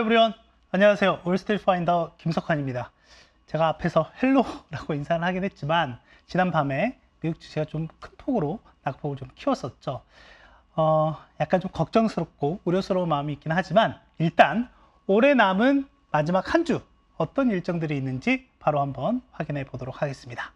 에브리원, 안녕하세요. 올스트리트 파인더 김석환입니다. 제가 앞에서 헬로라고 인사를 하긴 했지만 지난 밤에 미국 주식가 좀 큰 폭으로 낙폭을 좀 키웠었죠. 약간 좀 걱정스럽고 우려스러운 마음이 있긴 하지만 일단 올해 남은 마지막 한 주 어떤 일정들이 있는지 바로 한번 확인해 보도록 하겠습니다.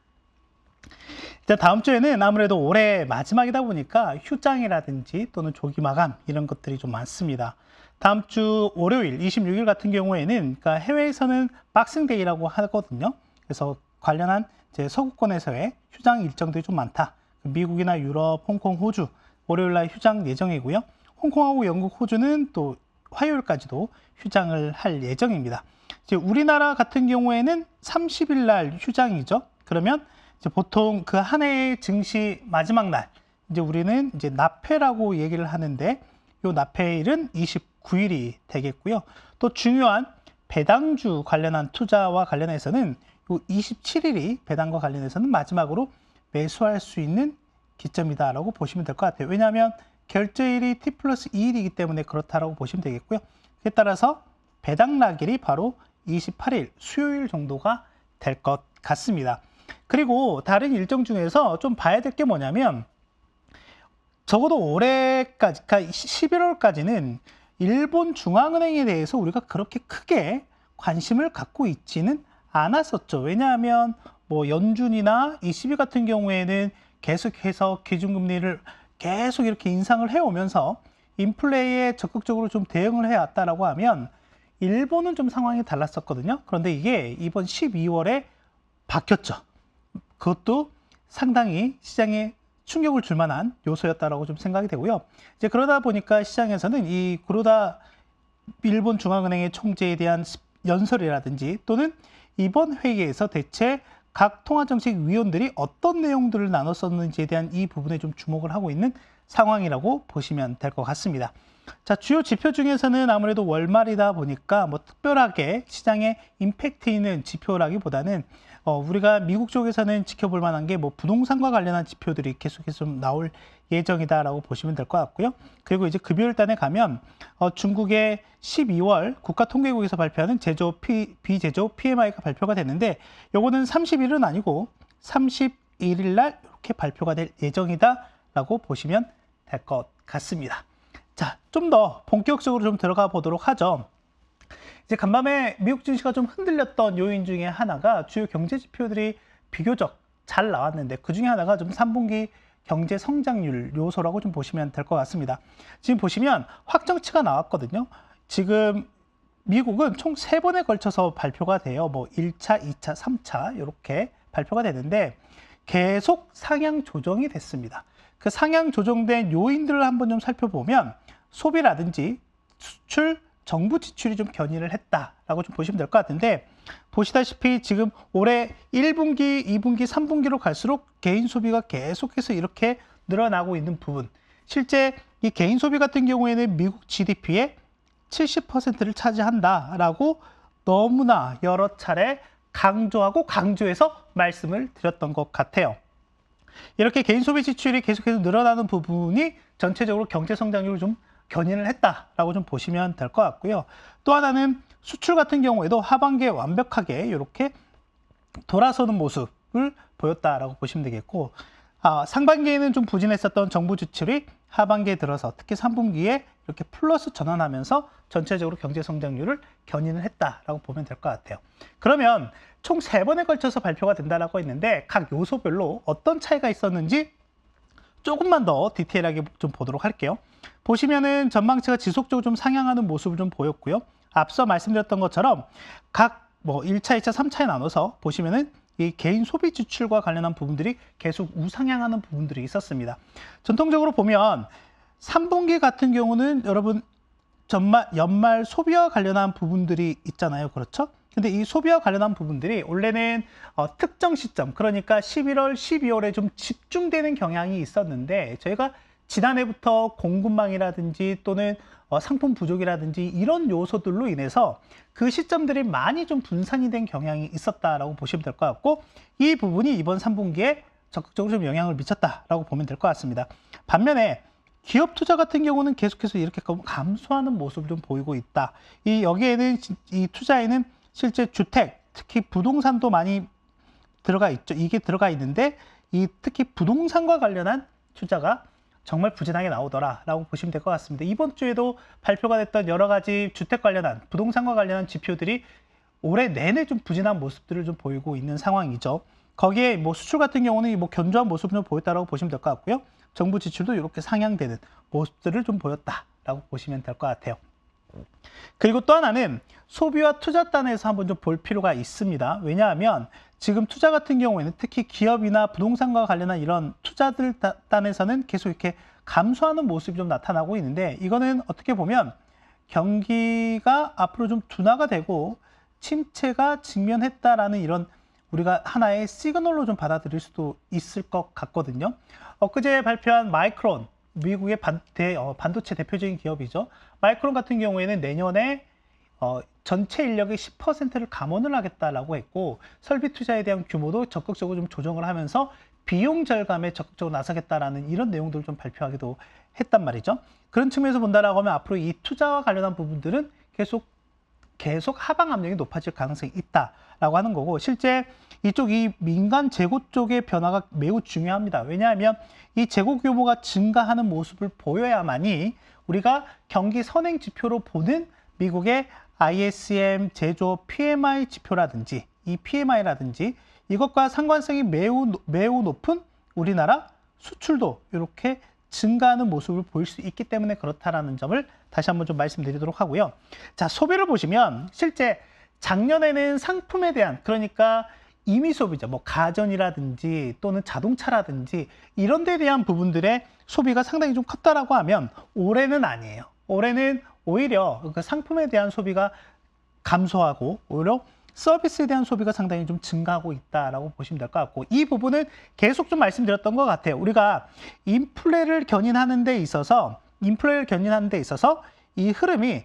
일단 다음 주에는 아무래도 올해 마지막이다 보니까 휴장이라든지 또는 조기 마감 이런 것들이 좀 많습니다. 다음 주 월요일 26일 같은 경우에는 그러니까 해외에서는 박싱데이라고 하거든요. 그래서 관련한 이제 서구권에서의 휴장 일정들이 좀 많다. 미국이나 유럽, 홍콩, 호주 월요일 날 휴장 예정이고요. 홍콩하고 영국, 호주는 또 화요일까지도 휴장을 할 예정입니다. 이제 우리나라 같은 경우에는 30일 날 휴장이죠. 그러면 이제 보통 그 한 해의 증시 마지막 날 이제 우리는 이제 납회라고 얘기를 하는데 요 납회일은 29일이 되겠고요. 또 중요한 배당주 관련한 투자와 관련해서는 요 27일이 배당과 관련해서는 마지막으로 매수할 수 있는 기점이다라고 보시면 될 것 같아요. 왜냐하면 결제일이 T+2일이기 때문에 그렇다라고 보시면 되겠고요. 그에 따라서 배당 날일이 바로 28일 수요일 정도가 될 것 같습니다. 그리고 다른 일정 중에서 좀 봐야 될 게 뭐냐면 적어도 올해까지, 그러니까 11월까지는 일본 중앙은행에 대해서 우리가 그렇게 크게 관심을 갖고 있지는 않았었죠. 왜냐하면 뭐 연준이나 ECB 같은 경우에는 계속해서 기준금리를 계속 이렇게 인상을 해오면서 인플레이에 적극적으로 좀 대응을 해왔다라고 하면 일본은 좀 상황이 달랐었거든요. 그런데 이게 이번 12월에 바뀌었죠. 그것도 상당히 시장에 충격을 줄 만한 요소였다라고 좀 생각이 되고요. 이제 그러다 보니까 시장에서는 이 구로다 일본 중앙은행의 총재에 대한 연설이라든지 또는 이번 회의에서 대체 각 통화정책위원들이 어떤 내용들을 나눴었는지에 대한 이 부분에 좀 주목을 하고 있는 상황이라고 보시면 될 것 같습니다. 자, 주요 지표 중에서는 아무래도 월말이다 보니까 뭐 특별하게 시장에 임팩트 있는 지표라기보다는 우리가 미국 쪽에서는 지켜볼 만한 게 뭐 부동산과 관련한 지표들이 계속해서 좀 나올 예정이다라고 보시면 될 것 같고요. 그리고 이제 급여일단에 가면 중국의 12월 국가통계국에서 발표하는 제조업, 비제조업 PMI가 발표가 됐는데 요거는 30일은 아니고 31일 날 이렇게 발표가 될 예정이다라고 보시면 될 것 같습니다. 자, 좀 더 본격적으로 좀 들어가 보도록 하죠. 이제 간밤에 미국 증시가 좀 흔들렸던 요인 중에 하나가 주요 경제 지표들이 비교적 잘 나왔는데 그 중에 하나가 좀 3분기 경제 성장률 요소라고 좀 보시면 될 것 같습니다. 지금 보시면 확정치가 나왔거든요. 지금 미국은 총 3번에 걸쳐서 발표가 돼요. 뭐 1차, 2차, 3차 이렇게 발표가 되는데 계속 상향 조정이 됐습니다. 그 상향 조정된 요인들을 한번 좀 살펴보면 소비라든지 수출, 정부 지출이 좀 견인을 했다라고 좀 보시면 될 것 같은데 보시다시피 지금 올해 1분기, 2분기, 3분기로 갈수록 개인 소비가 계속해서 이렇게 늘어나고 있는 부분 실제 이 개인 소비 같은 경우에는 미국 GDP의 70%를 차지한다라고 너무나 여러 차례 강조하고 강조해서 말씀을 드렸던 것 같아요. 이렇게 개인 소비 지출이 계속해서 늘어나는 부분이 전체적으로 경제 성장률을 좀 견인을 했다라고 좀 보시면 될 것 같고요. 또 하나는 수출 같은 경우에도 하반기에 완벽하게 이렇게 돌아서는 모습을 보였다라고 보시면 되겠고 상반기에는 좀 부진했었던 정부 지출이 하반기에 들어서 특히 3분기에 이렇게 플러스 전환하면서 전체적으로 경제 성장률을 견인을 했다라고 보면 될 것 같아요. 그러면 총 3번에 걸쳐서 발표가 된다라고 했는데 각 요소별로 어떤 차이가 있었는지 조금만 더 디테일하게 좀 보도록 할게요. 보시면은 전망치가 지속적으로 좀 상향하는 모습을 좀 보였고요. 앞서 말씀드렸던 것처럼 각 뭐 1차, 2차, 3차에 나눠서 보시면은 이 개인 소비 지출과 관련한 부분들이 계속 우상향하는 부분들이 있었습니다. 전통적으로 보면 3분기 같은 경우는 여러분 연말 소비와 관련한 부분들이 있잖아요. 그렇죠? 근데 이 소비와 관련한 부분들이 원래는 특정 시점, 그러니까 11월, 12월에 좀 집중되는 경향이 있었는데 저희가 지난해부터 공급망이라든지 또는 상품 부족이라든지 이런 요소들로 인해서 그 시점들이 많이 좀 분산이 된 경향이 있었다라고 보시면 될 것 같고 이 부분이 이번 3분기에 적극적으로 좀 영향을 미쳤다라고 보면 될 것 같습니다. 반면에 기업 투자 같은 경우는 계속해서 이렇게 감소하는 모습을 좀 보이고 있다. 여기에는 이 투자에는 실제 주택, 특히 부동산도 많이 들어가 있죠. 이게 들어가 있는데 특히 부동산과 관련한 투자가 정말 부진하게 나오더라라고 보시면 될 것 같습니다. 이번 주에도 발표가 됐던 여러 가지 주택 관련한 부동산과 관련한 지표들이 올해 내내 좀 부진한 모습들을 좀 보이고 있는 상황이죠. 거기에 뭐 수출 같은 경우는 뭐 견조한 모습을 좀 보였다라고 보시면 될 것 같고요. 정부 지출도 이렇게 상향되는 모습들을 좀 보였다라고 보시면 될 것 같아요. 그리고 또 하나는 소비와 투자단에서 한번 좀 볼 필요가 있습니다. 왜냐하면 지금 투자 같은 경우에는 특히 기업이나 부동산과 관련한 이런 투자들 단에서는 계속 이렇게 감소하는 모습이 좀 나타나고 있는데, 이거는 어떻게 보면 경기가 앞으로 좀 둔화가 되고 침체가 직면했다라는 이런 우리가 하나의 시그널로 좀 받아들일 수도 있을 것 같거든요. 엊그제 발표한 마이크론, 미국의 반도체 대표적인 기업이죠. 마이크론 같은 경우에는 내년에 전체 인력의 10%를 감원을 하겠다라고 했고, 설비 투자에 대한 규모도 적극적으로 좀 조정을 하면서 비용 절감에 적극적으로 나서겠다라는 이런 내용들을 좀 발표하기도 했단 말이죠. 그런 측면에서 본다라고 하면 앞으로 이 투자와 관련한 부분들은 계속 하방 압력이 높아질 가능성이 있다라고 하는 거고, 실제 이 민간 재고 쪽의 변화가 매우 중요합니다. 왜냐하면 이 재고 규모가 증가하는 모습을 보여야만이 우리가 경기 선행 지표로 보는 미국의 ISM 제조 PMI 지표라든지 이 PMI라든지 이것과 상관성이 매우 높은 우리나라 수출도 이렇게 증가하는 모습을 보일 수 있기 때문에 그렇다라는 점을 다시 한번 좀 말씀드리도록 하고요. 자, 소비를 보시면 실제 작년에는 상품에 대한, 그러니까 임의 소비죠. 뭐 가전이라든지 또는 자동차라든지 이런 데 대한 부분들의 소비가 상당히 좀 컸다라고 하면 올해는 아니에요. 올해는 오히려 그 상품에 대한 소비가 감소하고 오히려 서비스에 대한 소비가 상당히 좀 증가하고 있다라고 보시면 될 것 같고, 이 부분은 계속 좀 말씀드렸던 것 같아요. 우리가 인플레를 견인하는 데 있어서 이 흐름이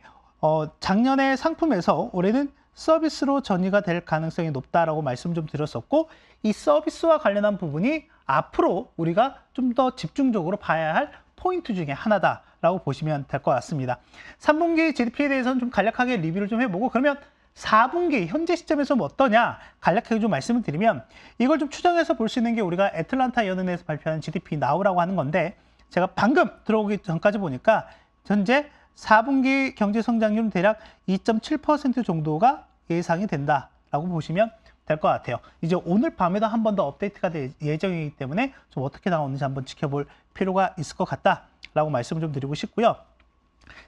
작년에 상품에서 올해는 서비스로 전이가 될 가능성이 높다라고 말씀 좀 드렸었고, 이 서비스와 관련한 부분이 앞으로 우리가 좀 더 집중적으로 봐야 할 포인트 중에 하나다라고 보시면 될 것 같습니다. 3분기 GDP에 대해서는 좀 간략하게 리뷰를 좀 해보고, 그러면 4분기 현재 시점에서 뭐 어떠냐 간략하게 좀 말씀을 드리면, 이걸 좀 추정해서 볼 수 있는 게 우리가 애틀란타 연은에서 발표한 GDP 나우라고 하는 건데, 제가 방금 들어오기 전까지 보니까 현재 4분기 경제 성장률은 대략 2.7% 정도가 예상이 된다라고 보시면 될 것 같아요. 이제 오늘 밤에도 한 번 더 업데이트가 될 예정이기 때문에 좀 어떻게 나오는지 한번 지켜볼 필요가 있을 것 같다라고 말씀을 좀 드리고 싶고요.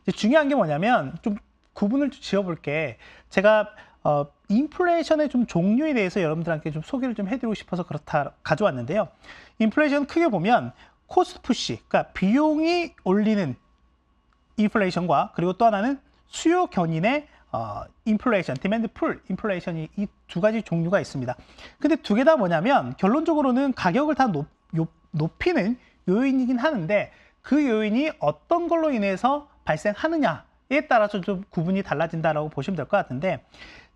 이제 중요한 게 뭐냐면 좀 구분을 지어볼게. 제가 인플레이션의 좀 종류에 대해서 여러분들한테 좀 소개를 좀 해드리고 싶어서 그렇다 가져왔는데요. 인플레이션 크게 보면 코스트 푸시, 그러니까 비용이 올리는 인플레이션과, 그리고 또 하나는 수요 견인의 인플레이션, 디맨드 풀 인플레이션이 이 두 가지 종류가 있습니다. 근데 두 개 다 뭐냐면 결론적으로는 가격을 다 높이는 요인이긴 하는데, 그 요인이 어떤 걸로 인해서 발생하느냐에 따라서 좀 구분이 달라진다라고 보시면 될 것 같은데,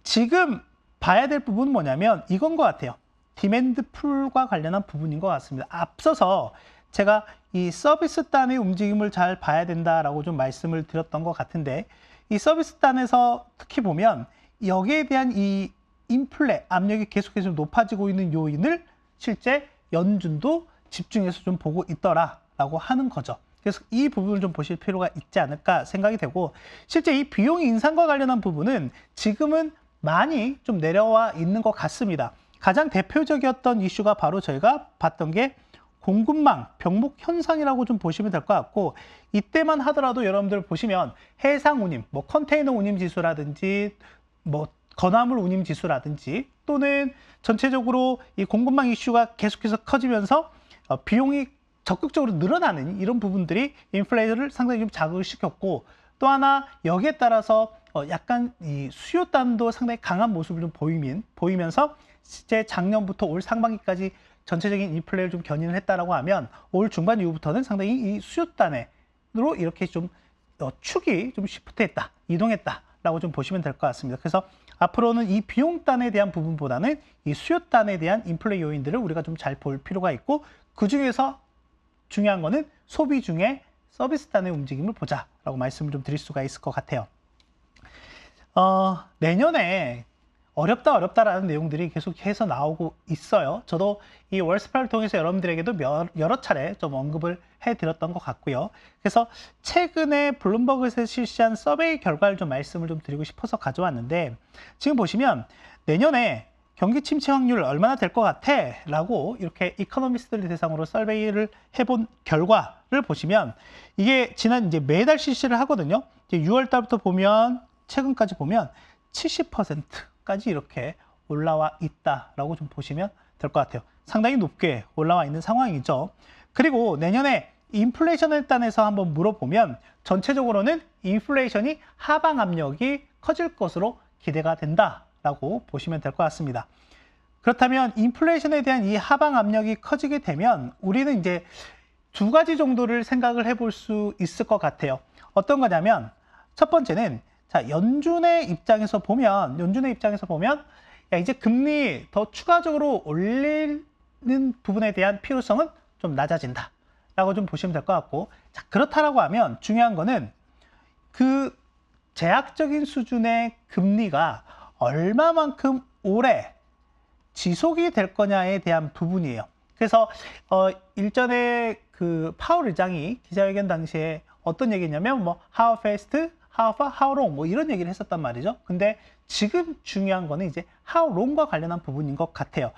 지금 봐야 될 부분은 뭐냐면 이건 것 같아요. 디맨드 풀과 관련한 부분인 것 같습니다. 앞서서 제가 이 서비스 단의 움직임을 잘 봐야 된다라고 좀 말씀을 드렸던 것 같은데, 이 서비스 단에서 특히 보면 여기에 대한 이 인플레 압력이 계속해서 높아지고 있는 요인을 실제 연준도 집중해서 좀 보고 있더라라고 하는 거죠. 그래서 이 부분을 좀 보실 필요가 있지 않을까 생각이 되고, 실제 이 비용 인상과 관련한 부분은 지금은 많이 좀 내려와 있는 것 같습니다. 가장 대표적이었던 이슈가 바로 저희가 봤던 게 공급망 병목 현상이라고 좀 보시면 될 것 같고, 이때만 하더라도 여러분들 보시면 해상 운임, 뭐 컨테이너 운임 지수라든지 뭐 건화물 운임 지수라든지 또는 전체적으로 이 공급망 이슈가 계속해서 커지면서 비용이 적극적으로 늘어나는 이런 부분들이 인플레이션을 상당히 좀 자극을 시켰고, 또 하나 여기에 따라서 약간 이 수요단도 상당히 강한 모습을 좀 보이면서 실제 작년부터 올 상반기까지 전체적인 인플레를 좀 견인을 했다라고 하면 올 중반 이후부터는 상당히 이 수요단으로 이렇게 좀 축이 좀 시프트했다, 이동했다라고 좀 보시면 될 것 같습니다. 그래서 앞으로는 이 비용단에 대한 부분보다는 이 수요단에 대한 인플레 요인들을 우리가 좀 잘 볼 필요가 있고, 그 중에서 중요한 거는 소비 중에 서비스 단의 움직임을 보자라고 말씀을 좀 드릴 수가 있을 것 같아요. 내년에 어렵다라는 내용들이 계속해서 나오고 있어요. 저도 이 월스프라를 통해서 여러분들에게도 여러 차례 좀 언급을 해드렸던 것 같고요. 그래서 최근에 블룸버그에서 실시한 서베이 결과를 좀 말씀을 좀 드리고 싶어서 가져왔는데, 지금 보시면 내년에 경기 침체 확률 얼마나 될 것 같아? 라고 이렇게 이코노미스트를 대상으로 서베이를 해본 결과를 보시면, 이게 지난 이제 매달 실시를 하거든요. 이제 6월 달부터 보면 최근까지 보면 70%까지 이렇게 올라와 있다라고 좀 보시면 될 것 같아요. 상당히 높게 올라와 있는 상황이죠. 그리고 내년에 인플레이션에 따라서 한번 물어보면 전체적으로는 인플레이션이 하방 압력이 커질 것으로 기대가 된다라고 보시면 될 것 같습니다. 그렇다면 인플레이션에 대한 이 하방 압력이 커지게 되면 우리는 이제 두 가지 정도를 생각을 해볼 수 있을 것 같아요. 어떤 거냐면, 첫 번째는 자, 연준의 입장에서 보면 야, 이제 금리 더 추가적으로 올리는 부분에 대한 필요성은 좀 낮아진다 라고 좀 보시면 될 것 같고, 자, 그렇다라고 하면 중요한 거는 그 제약적인 수준의 금리가 얼마만큼 오래 지속이 될 거냐에 대한 부분이에요. 그래서 일전에 그 파월 의장이 기자회견 당시에 어떤 얘기냐면 뭐 how fast, how far, how long 뭐 이런 얘기를 했었단 말이죠. 근데 지금 중요한 거는 이제 how long과 관련한 부분인 것 같아요.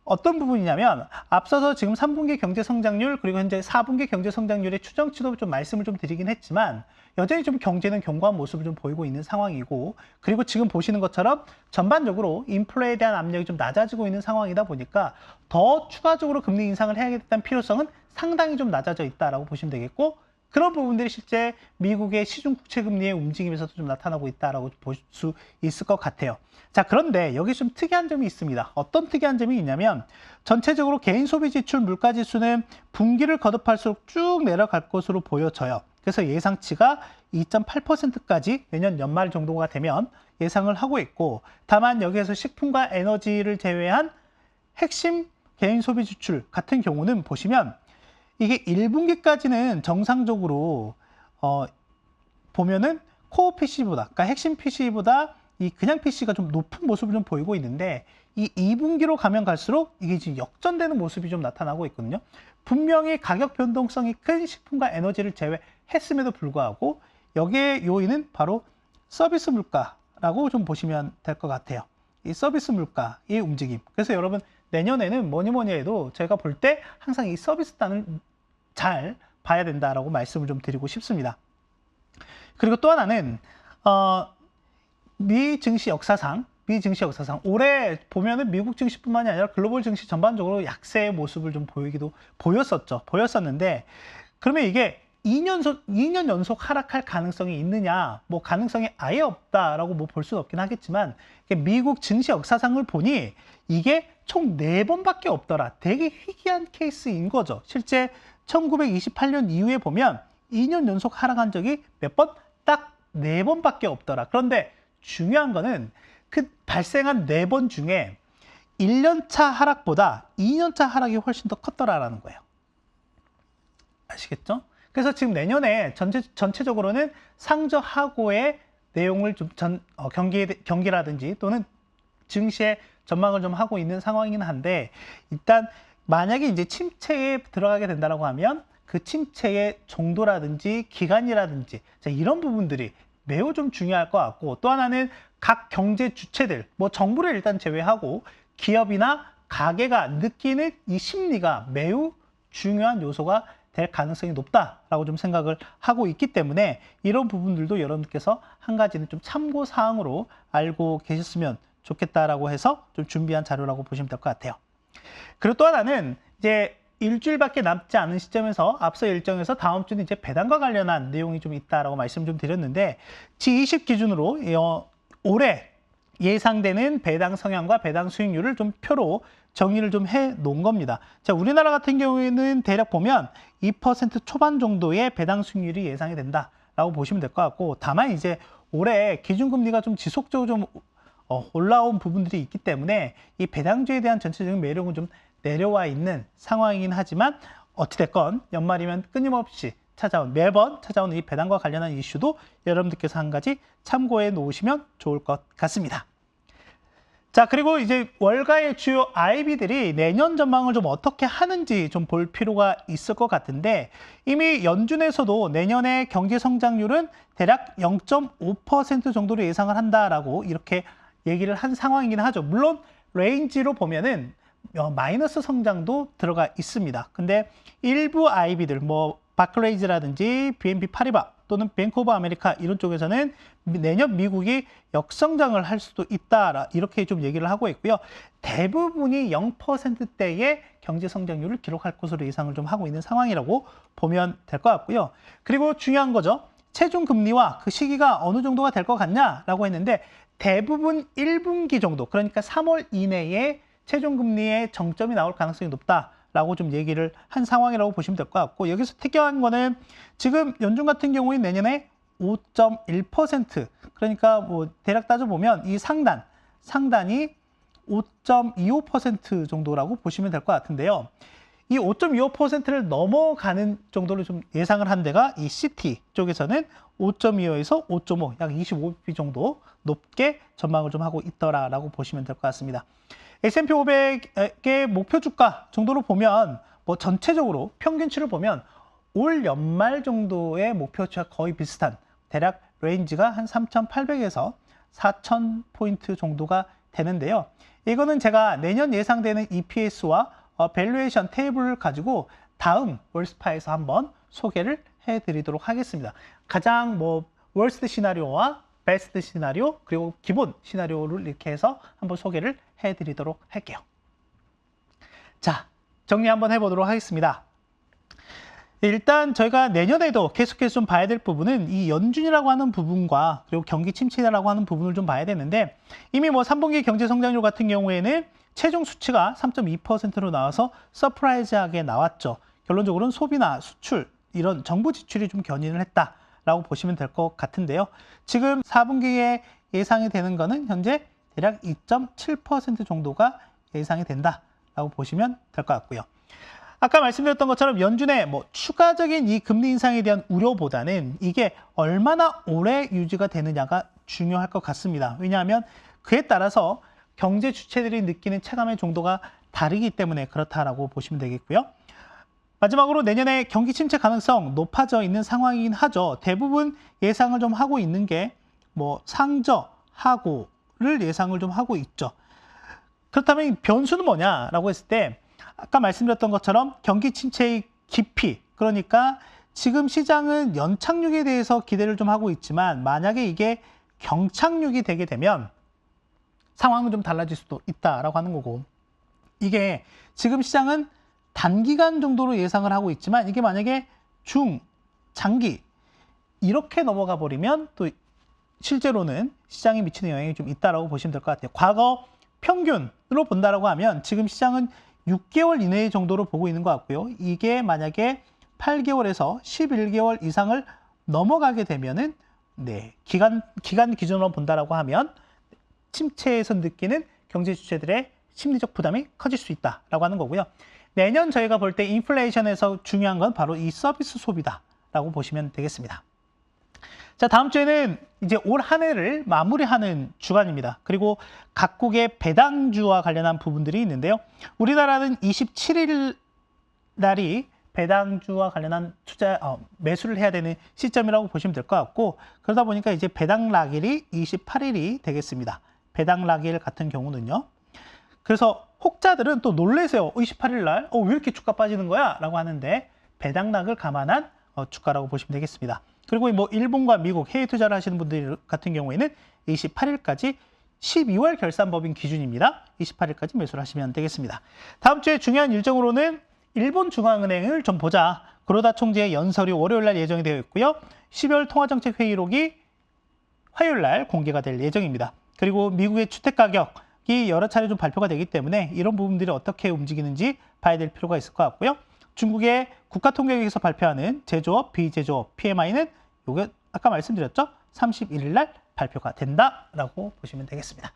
어떤 부분이냐면, 앞서서 지금 3분기 경제 성장률 그리고 현재 4분기 경제 성장률의 추정치도 좀 말씀을 좀 드리긴 했지만, 여전히 좀 경제는 견고한 모습을 좀 보이고 있는 상황이고, 그리고 지금 보시는 것처럼 전반적으로 인플레에 대한 압력이 좀 낮아지고 있는 상황이다 보니까 더 추가적으로 금리 인상을 해야겠다는 필요성은 상당히 좀 낮아져 있다라고 보시면 되겠고, 그런 부분들이 실제 미국의 시중 국채 금리의 움직임에서도 좀 나타나고 있다라고 볼 수 있을 것 같아요. 자, 그런데 여기 좀 특이한 점이 있습니다. 어떤 특이한 점이 있냐면, 전체적으로 개인 소비 지출 물가 지수는 분기를 거듭할수록 쭉 내려갈 것으로 보여져요. 그래서 예상치가 2.8%까지 내년 연말 정도가 되면 예상을 하고 있고, 다만 여기에서 식품과 에너지를 제외한 핵심 개인 소비 지출 같은 경우는 보시면 이게 1분기까지는 정상적으로 보면은 코어 PC보다, 그러니까 핵심 PC보다 이 그냥 PC가 좀 높은 모습을 좀 보이고 있는데, 이 2분기로 가면 갈수록 이게 지금 역전되는 모습이 좀 나타나고 있거든요. 분명히 가격 변동성이 큰 식품과 에너지를 제외했음에도 불구하고 여기에 요인은 바로 서비스 물가라고 좀 보시면 될 것 같아요. 이 서비스 물가의 움직임. 그래서 여러분, 내년에는 뭐니 해도 제가 볼 때 항상 이 서비스 단을 잘 봐야 된다라고 말씀을 좀 드리고 싶습니다. 그리고 또 하나는 미 증시 역사상 올해 보면은 미국 증시뿐만이 아니라 글로벌 증시 전반적으로 약세의 모습을 좀 보였었는데, 그러면 이게 2년 연속 하락할 가능성이 있느냐? 뭐 가능성이 아예 없다라고 뭐 볼 수는 없긴 하겠지만, 미국 증시 역사상을 보니 이게 총 4번밖에 없더라. 되게 희귀한 케이스인 거죠. 실제 1928년 이후에 보면 2년 연속 하락한 적이 몇 번? 딱 4번밖에 없더라. 그런데 중요한 거는 그 발생한 4번 중에 1년차 하락보다 2년차 하락이 훨씬 더 컸더라라는 거예요. 아시겠죠? 그래서 지금 내년에 전체적으로는 상저하고의 내용을 좀 경기라든지 또는 증시의 전망을 좀 하고 있는 상황이긴 한데, 일단 만약에 이제 침체에 들어가게 된다고 하면 그 침체의 정도라든지 기간이라든지, 자, 이런 부분들이 매우 좀 중요할 것 같고, 또 하나는 각 경제 주체들, 뭐 정부를 일단 제외하고 기업이나 가게가 느끼는 이 심리가 매우 중요한 요소가 될 가능성이 높다라고 좀 생각을 하고 있기 때문에, 이런 부분들도 여러분께서 한 가지는 좀 참고 사항으로 알고 계셨으면 좋겠다라고 해서 좀 준비한 자료라고 보시면 될 것 같아요. 그리고 또 하나는 이제 일주일밖에 남지 않은 시점에서 앞서 일정에서 다음 주는 이제 배당과 관련한 내용이 좀 있다라고 말씀 좀 드렸는데, G20 기준으로 올해 예상되는 배당 성향과 배당 수익률을 좀 표로 정리를 좀 해 놓은 겁니다. 자, 우리나라 같은 경우에는 대략 보면 2% 초반 정도의 배당 수익률이 예상이 된다라고 보시면 될 것 같고, 다만 이제 올해 기준금리가 좀 지속적으로 좀 올라온 부분들이 있기 때문에 이 배당주에 대한 전체적인 매력은 좀 내려와 있는 상황이긴 하지만, 어찌됐건 연말이면 끊임없이 매번 찾아오는 이 배당과 관련한 이슈도 여러분들께서 한 가지 참고해 놓으시면 좋을 것 같습니다. 자, 그리고 이제 월가의 주요 IB들이 내년 전망을 좀 어떻게 하는지 좀 볼 필요가 있을 것 같은데, 이미 연준에서도 내년의 경제 성장률은 대략 0.5% 정도로 예상을 한다라고 이렇게 얘기를 한 상황이긴 하죠. 물론 레인지로 보면은 마이너스 성장도 들어가 있습니다. 근데 일부 IB들, 바클레이즈라든지 BNP 파리바 또는 뱅크 오브 아메리카 이런 쪽에서는 내년 미국이 역성장을 할 수도 있다, 이렇게 좀 얘기를 하고 있고요. 대부분이 0%대의 경제 성장률을 기록할 것으로 예상을 좀 하고 있는 상황이라고 보면 될 것 같고요. 그리고 중요한 거죠. 체중 금리와 그 시기가 어느 정도가 될 것 같냐라고 했는데, 대부분 1분기 정도, 그러니까 3월 이내에 체중 금리의 정점이 나올 가능성이 높다라고 좀 얘기를 한 상황이라고 보시면 될 것 같고, 여기서 특이한 거는 지금 연준 같은 경우에 내년에 5.1%, 그러니까 대략 따져보면 이 상단이 5.25% 정도라고 보시면 될 것 같은데요. 이 5.25%를 넘어가는 정도로 좀 예상을 한 데가 이 CT 쪽에서는 5.25에서 5.5, 약 25bp 정도 높게 전망을 좀 하고 있더라라고 보시면 될 것 같습니다. S&P 500의 목표 주가 정도로 보면 전체적으로 평균치를 보면 올 연말 정도의 목표치와 거의 비슷한, 대략 레인지가 한 3,800에서 4,000포인트 정도가 되는데요. 이거는 제가 내년 예상되는 EPS와 밸류에이션 테이블을 가지고 다음 월스파에서 한번 소개를 해드리도록 하겠습니다. 가장 월스트 시나리오와 베스트 시나리오, 그리고 기본 시나리오를 이렇게 해서 한번 소개를 해드리도록 할게요. 자, 정리 한번 해보도록 하겠습니다. 일단 저희가 내년에도 계속해서 좀 봐야 될 부분은 이 연준이라고 하는 부분과 그리고 경기 침체라고 하는 부분을 좀 봐야 되는데, 이미 3분기 경제 성장률 같은 경우에는 최종 수치가 3.2%로 나와서 서프라이즈하게 나왔죠. 결론적으로는 소비나 수출, 이런 정부 지출이 좀 견인을 했다라고 보시면 될 것 같은데요. 지금 4분기에 예상이 되는 거는 현재 대략 2.7% 정도가 예상이 된다라고 보시면 될 것 같고요. 아까 말씀드렸던 것처럼 연준의 추가적인 이 금리 인상에 대한 우려보다는 이게 얼마나 오래 유지가 되느냐가 중요할 것 같습니다. 왜냐하면 그에 따라서 경제 주체들이 느끼는 체감의 정도가 다르기 때문에 그렇다라고 보시면 되겠고요. 마지막으로 내년에 경기 침체 가능성 높아져 있는 상황이긴 하죠. 대부분 예상을 좀 하고 있는 게 상저하고를 예상을 좀 하고 있죠. 그렇다면 변수는 뭐냐라고 했을 때, 아까 말씀드렸던 것처럼 경기 침체의 깊이, 그러니까 지금 시장은 연착륙에 대해서 기대를 좀 하고 있지만 만약에 이게 경착륙이 되게 되면 상황은 좀 달라질 수도 있다라고 하는 거고, 이게 지금 시장은 단기간 정도로 예상을 하고 있지만 이게 만약에 장기 이렇게 넘어가 버리면 또 실제로는 시장에 미치는 영향이 좀 있다라고 보시면 될 것 같아요. 과거 평균으로 본다라고 하면 지금 시장은 6개월 이내 정도로 보고 있는 것 같고요. 이게 만약에 8개월에서 11개월 이상을 넘어가게 되면은 기간 기준으로 본다라고 하면 침체에서 느끼는 경제 주체들의 심리적 부담이 커질 수 있다라고 하는 거고요. 내년 저희가 볼 때 인플레이션에서 중요한 건 바로 이 서비스 소비다라고 보시면 되겠습니다. 자, 다음 주에는 이제 올 한 해를 마무리하는 주간입니다. 그리고 각국의 배당주와 관련한 부분들이 있는데요. 우리나라는 27일 날이 배당주와 관련한 매수를 해야 되는 시점이라고 보시면 될 것 같고, 그러다 보니까 이제 배당 락일이 28일이 되겠습니다. 배당 락일 같은 경우는요. 그래서 혹자들은 또 놀라세요. 28일 날 왜 이렇게 주가 빠지는 거야? 라고 하는데 배당 락을 감안한 주가라고 보시면 되겠습니다. 그리고 일본과 미국 해외 투자를 하시는 분들 같은 경우에는 28일까지 12월 결산법인 기준입니다. 28일까지 매수를 하시면 되겠습니다. 다음 주에 중요한 일정으로는 일본 중앙은행을 좀 보자. 구로다 총재의 연설이 월요일 날 예정이 되어 있고요. 12월 통화정책회의록이 화요일 날 공개가 될 예정입니다. 그리고 미국의 주택가격이 여러 차례 좀 발표가 되기 때문에 이런 부분들이 어떻게 움직이는지 봐야 될 필요가 있을 것 같고요. 중국의 국가통계국에서 발표하는 제조업, 비제조업, PMI는 요게 아까 말씀드렸죠? 31일 날 발표가 된다라고 보시면 되겠습니다.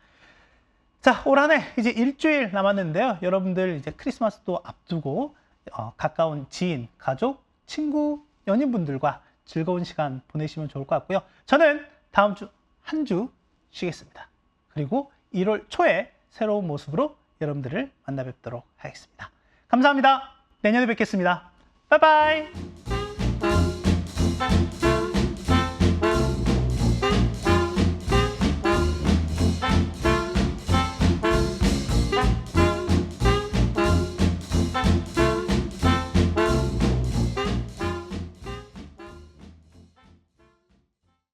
자, 올 한 해 이제 일주일 남았는데요. 여러분들 이제 크리스마스도 앞두고 가까운 지인, 가족, 친구 연인분들과 즐거운 시간 보내시면 좋을 것 같고요. 저는 다음 주 한 주 쉬겠습니다. 그리고 1월 초에 새로운 모습으로 여러분들을 만나 뵙도록 하겠습니다. 감사합니다. 내년에 뵙겠습니다. 바이바이.